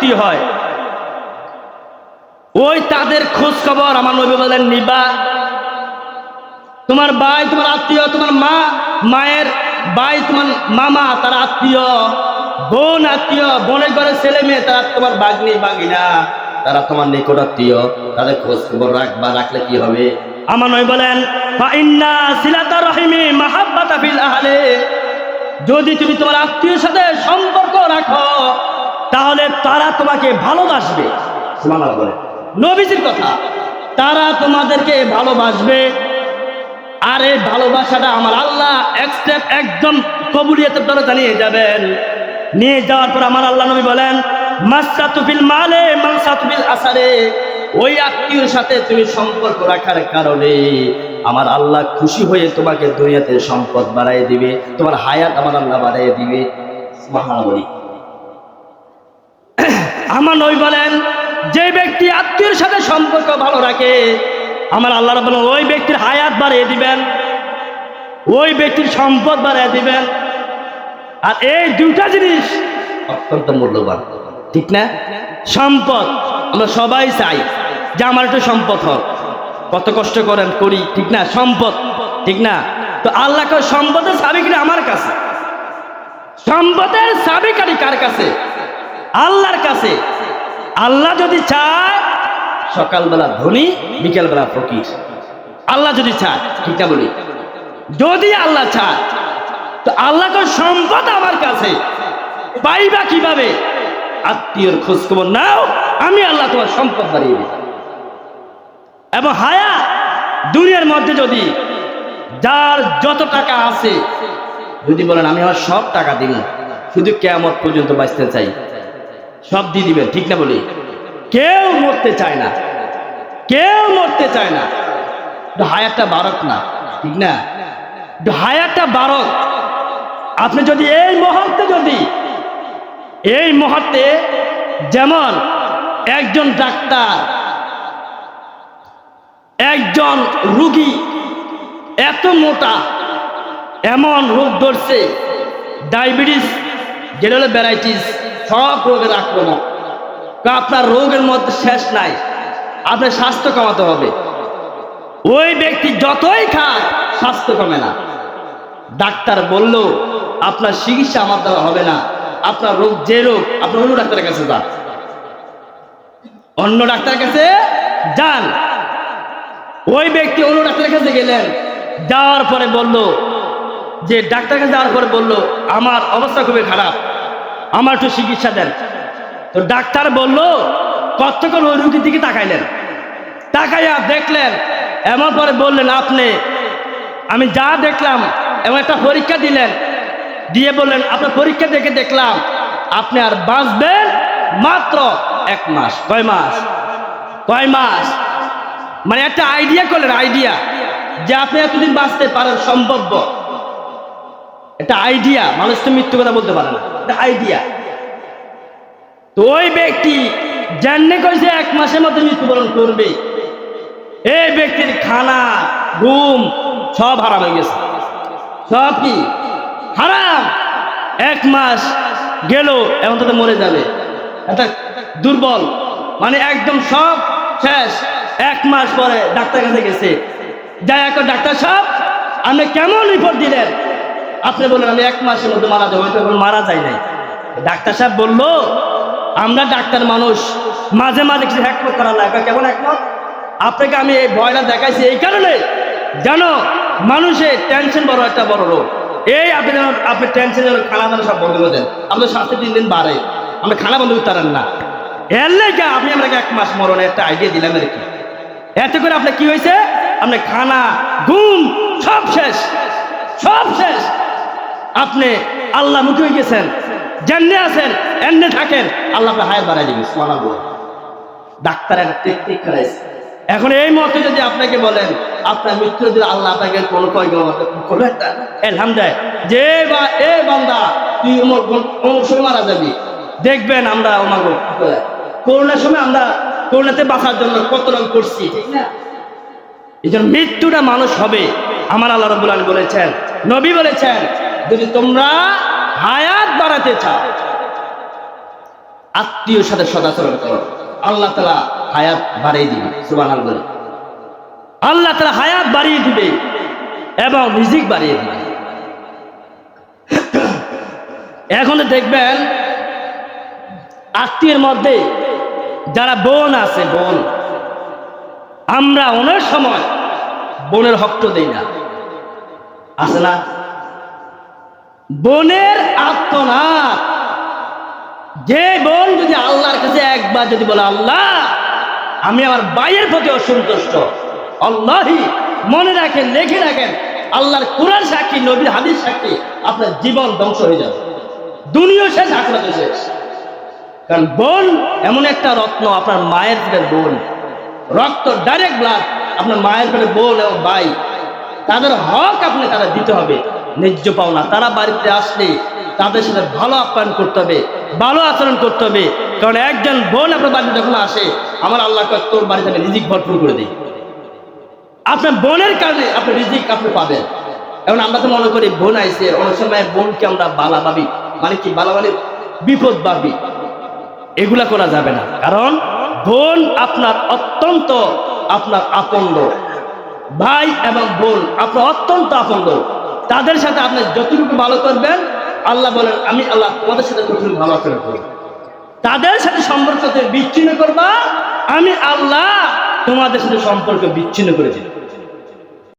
আত্মীয় হয়, ওই তাদের খোঁজ খবর আমার নবী বলেন নিবা। তোমার ভাই তোমার আত্মীয়, তোমার মা মায়ের ভাই তোমার মামা তার আত্মীয়, বোন আত্মীয়, বোনের ঘরের ছেলে মেয়ে তারা তোমার বাগনি বাগিনা, তারা তোমার নিকট আত্মীয়, তাদের খোঁজ খবর রাখবা। রাখলে কি হবে? আমার নবী বলেন ফাইন্না সিলাতার রহিমি মাহাব্বাতা ফিল আহলে, যদি তুমি তোমার আত্মীয়ের সাথে সম্পর্ক রাখো তাহলে তারা তোমাকে ভালোবাসবে। সুবহানাল্লাহ বলে নবীজির কথা, তারা তোমাদেরকে ভালোবাসবে। আর এই ভালোবাসাটা আমার আল্লাহ একদম কবুলিয়তের দরজা নিয়ে যাবেন। নিয়ে যাওয়ার পর আমার আল্লাহ নবী বলেন মাসসাতু ফিল মালে মানসাতু ফিল আসারে, ওই আত্মীয়ের সাথে তুমি সম্পর্ক রাখার কারণে আমার আল্লাহ খুশি হয়ে তোমাকে দুনিয়াতে সম্পদ বাড়াইয়ে দিবে, তোমার হায়াত আমার আল্লাহ বাড়াইয়ে দিবে। সুবহানাল্লাহ। আমার নবী বলেন যে ব্যক্তি আত্মীয়ের সাথে সম্পর্ক ভালো রাখে আমার আল্লাহ রাব্বুল আলামিন ওই ব্যক্তির হায়াত বাড়িয়ে দিবেন, ওই ব্যক্তির সম্পদ বাড়িয়ে দিবেন। আর এই দুটা জিনিস অত্যন্ত মূল্যবান, ঠিক না? সম্পদ আমরা সবাই চাই যে আমার একটু সম্পদ হোক, কত কষ্ট করি, ঠিক না? সম্পদ, ঠিক না? তো আল্লাহকে সম্পদের চাবিকাঠি আমার কাছে। সম্পদের চাবিকাঠি কার কাছে? আল্লাহর কাছে। আল্লাহ যদি চায় সকালবেলা ধনী, বিকেলবেলা ফকির। আল্লাহ যদি চায়, ঠিক না বলি? যদি আল্লাহ চায় তো আল্লাহকে সম্পদ আমার কাছে পাইবা কিভাবে? আত্মীয়র খোঁজ খবর নাও, আমি আল্লাহ তোমার সম্পদ বাড়িয়ে দিই। এবং হায়াত দুনিয়ার মধ্যে যদি যার যত টাকা আছে যদি বলেন আমি আমার সব টাকা দিব, শুধু কিয়ামত পর্যন্ত বাঁচতে চাই, সব দিয়ে দিবেন, ঠিক না বলি? কেউ মরতে চায় না, কেউ মরতে চায় না। হায়াতটা বারক না, ঠিক না? হায়াতটা বারক। আপনি যদি এই মুহূর্তে যেমন একজন ডাক্তার একজন রোগী এত মোটা, এমন রোগ ধরছে ডায়াবেটিস, যেটা হলো ভ্যারাইটিস, সব রোগের আক্রমণ। আপনার রোগের মধ্যে শেষ নাই, আপনার স্বাস্থ্য কমাতে হবে। ওই ব্যক্তি যতই খায় স্বাস্থ্য কমে না। ডাক্তার বলল আপনার চিকিৎসা আমার দ্বারা হবে না, আপনার রোগ যে রোগ আপনার অন্য ডাক্তারের কাছে যান, অন্য ডাক্তারের কাছে যান। ওই ব্যক্তি অন্য ডাক্তারের কাছে গেলেন, যাওয়ার পরে বলল যে ডাক্তারের কাছে যাওয়ার পরে বলল আমার অবস্থা খুবই খারাপ, আমার একটু চিকিৎসা দেন। তো ডাক্তার বলল কতক্ষণ ওই রুগীর দিকে তাকাইলেন, তাকাইয়া দেখলেন, এমন পরে বললেন আমি যা দেখলাম, এমন একটা পরীক্ষা দিলেন, দিয়ে বললেন আপনার পরীক্ষা দেখে দেখলাম আপনি আর বাঁচবেন মাত্র 1 মাস। কয় মাস? মানে একটা আইডিয়া করলেন, আইডিয়া যে আপনি এতদিন বাঁচতে পারেন, সম্ভব। একটা আইডিয়া, মানুষ তো মৃত্যু কথা বলতে পারে না, একটা আইডিয়া। তো ওই ব্যক্তি জাননে কইছে 1 মাসের মধ্যে মৃত্যুবরণ করবে। এই ব্যক্তির খানা ঘুম সব হারাম হয়ে গেছে, সব কি হারাম। 1 মাস গেল, এখন তো মরে যাবে, একটা দুর্বল, মানে একদম সব শেষ। 1 মাস পরে ডাক্তার কাছে গেছে, যাই এখন ডাক্তার সাহেব আপনি কেমন রিপোর্ট দিলেন? আপনি বললেন আমি 1 মাসের মধ্যে মারা যাবো। এখন মারা যায় নাই। ডাক্তার সাহেব বলল আমরা ডাক্তার মানুষ, মাঝে মাঝে কিছু হ্যাকমত করা লাগে। কেমন হ্যাকমত? আপনাকে আমি এই ভয়টা দেখাইছি এই কারণে যেন মানুষের টেনশন বড় একটা বড় রোগ। এই আপনি টেনশন খানা দানা সব বন্ধ করে দেন, আমাদের স্বাস্থ্য দিন দিন বাড়ে, আমরা খানা বন্ধ করতে পারেন না। এর লেগে আপনি আমাকে 1 মাস মরণের একটা আইডিয়া দিলাম আর কি। এতে করে আপনার কি হয়েছে? আপনার খানা ঘুম সব শেষ, সব শেষ। আপনি আল্লাহ মুখী হয়ে গেছেন, যেমনি আছেন এমনি থাকেন, আল্লাহ আপনার হায়াত বাড়াই দিবে। সুবহানাল্লাহ। ডাক্তারের টেকনিক করাইছে। এখন এই মতে যদি আপনাকে বলেন আপনার মৃত্যু যদি আল্লাহ আপনাকে কোনো আলহামদুলিল্লাহ যে এ বান্দা তুই অমুক সময় মারা যাবি, দেখবেন আমরা করোনার সময় আমরা করোনাতে বাঁচার জন্য কত রকম করছি, ঠিক না? এই জন্য মৃত্যুটা মানুষ হবে। আমার আল্লাহ রাব্বুল আলামিন বলেছেন, নবী বলেছেন যদি তোমরা হায়াত বাড়াতে চাও আত্মীয়র সাথে সদাচরণ করো, আল্লাহ তাআলা হায়াত বাড়িয়ে দিবে। সুবহানাল্লাহ। আল্লাহ তাআলা হায়াত বাড়িয়ে দিবে এবং রিজিক বাড়িয়ে দিবে। এখন দেখবেন আত্মীয়ের মধ্যে যারা বোন আছে, বোন, আমরা অনেক সময় বোনের হক তো দেই না, আছে না? বোনের আত্মনাদ, যে বোন যদি আল্লাহর কাছে একবার যদি বলে আল্লাহ আমি আমার ভাইয়ের প্রতি অসন্তুষ্ট, আল্লাহি মনে রাখেন, লিখে রাখেন, আল্লাহর কোরআন সাক্ষী, নবীর হাদিস সাক্ষী, আপনার জীবন ধ্বংস হয়ে যাবে, দুনিয়া শেষ, আখিরাত শেষ। কারণ বোন এমন একটা রত্ন, আপনার মায়ের পেটের বোন, রক্ত ডাইরেক্ট ব্লাড, আপনার মায়ের পেটের বোন এবং ভাই, তাদের হক আপনি তারা দিতে হবে, ন্যায্য পাওনা। তারা বাড়িতে আসলে তাদের সাথে ভালো আপ্যায়ন করতে হবে, ভালো আচরণ করতে হবে। কারণ একজন বোন আপনার বাড়িতে যখন আসে, আমার আল্লাহ তোর বাড়িতে আমি রিজিক ভরপুর করে দিই, আপনার বোনের কারণে আপনি রিজিক আপনি পাবেন। এখন আমরা তো মনে করি বোন আইসে, অনেক সময় বোনকে আমরা বালা ভাবি, মানে কি বালা মানে বিপদ ভাবি, এগুলা করা যাবে না। কারণ বোন আপনার অত্যন্ত আপনার আপন লোক, ভাই এবং বোন আপনার অত্যন্ত আপন লোক। তাদের সাথে আপনি যতটুকু ভালো করবেন, আল্লাহ বলেন আমি আল্লাহ তোমাদের সাথে ততটুকু ভালো আচরণ করব। তাদের সাথে সম্পর্ক বিচ্ছিন্ন করবা, আমি আল্লাহ তোমাদের সাথে সম্পর্ক বিচ্ছিন্ন করে দিই।